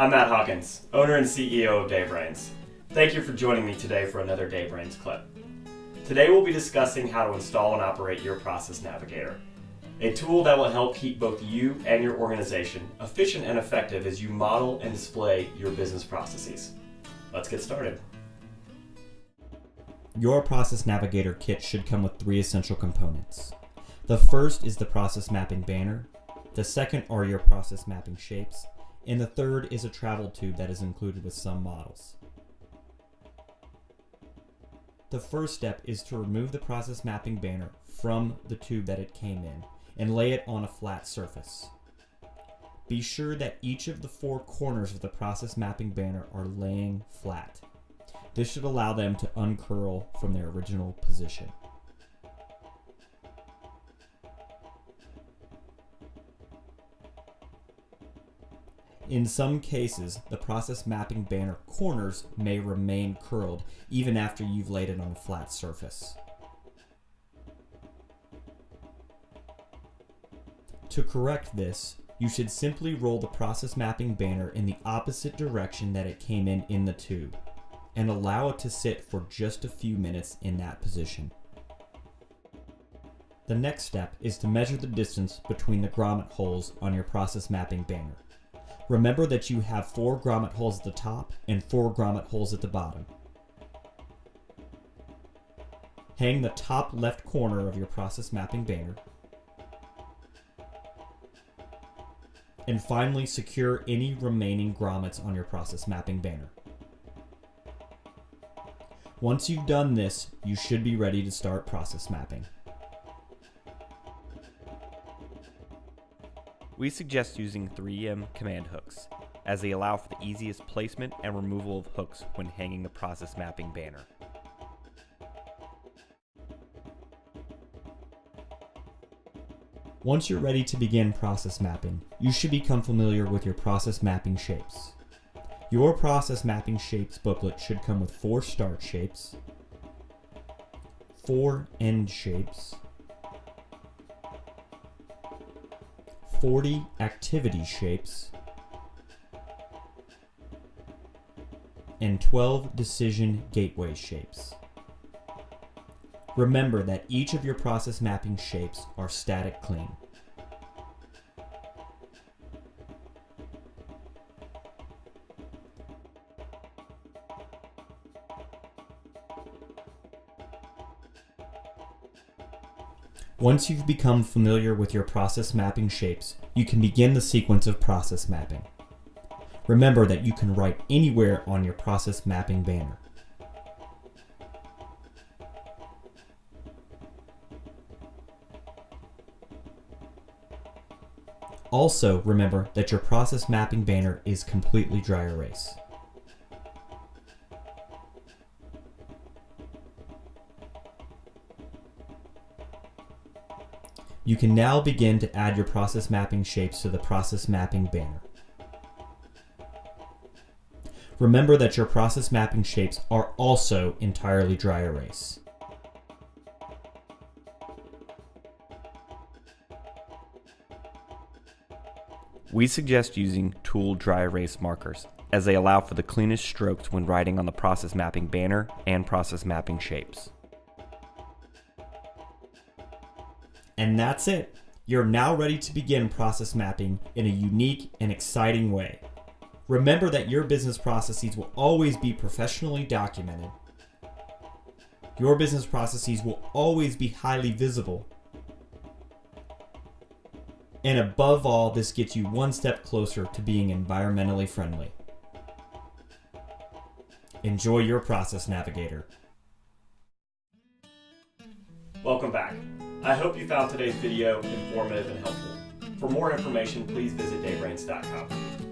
I'm Matt Hawkins, owner and CEO of DayBrains. Thank you for joining me today for another DayBrains clip. Today we'll be discussing how to install and operate your Process Navigator, a tool that will help keep both you and your organization efficient and effective as you model and display your business processes. Let's get started. Your Process Navigator kit should come with 3 essential components. The first is the process mapping banner, the second are your process mapping shapes, and the third is a travel tube that is included with some models. The first step is to remove the process mapping banner from the tube that it came in and lay it on a flat surface. Be sure that each of the 4 corners of the process mapping banner are laying flat. This should allow them to uncurl from their original position. In some cases, the process mapping banner corners may remain curled even after you've laid it on a flat surface. To correct this, you should simply roll the process mapping banner in the opposite direction that it came in the tube, and allow it to sit for just a few minutes in that position. The next step is to measure the distance between the grommet holes on your process mapping banner. Remember that you have 4 grommet holes at the top and 4 grommet holes at the bottom. Hang the top left corner of your process mapping banner. And finally, secure any remaining grommets on your process mapping banner. Once you've done this, you should be ready to start process mapping. We suggest using 3M command hooks, as they allow for the easiest placement and removal of hooks when hanging the process mapping banner. Once you're ready to begin process mapping, you should become familiar with your process mapping shapes. Your process mapping shapes booklet should come with 4 start shapes, 4 end shapes, 40 activity shapes, and 12 decision gateway shapes. Remember that each of your process mapping shapes are static clean. Once you've become familiar with your process mapping shapes, you can begin the sequence of process mapping. Remember that you can write anywhere on your process mapping banner. Also, remember that your process mapping banner is completely dry erase. You can now begin to add your process mapping shapes to the process mapping banner. Remember that your process mapping shapes are also entirely dry erase. We suggest using tool dry erase markers, as they allow for the cleanest strokes when writing on the process mapping banner and process mapping shapes. And that's it. You're now ready to begin process mapping in a unique and exciting way. Remember that your business processes will always be professionally documented. Your business processes will always be highly visible. And above all, this gets you one step closer to being environmentally friendly. Enjoy your Process Navigator. Welcome back. I hope you found today's video informative and helpful. For more information, please visit daybrains.com.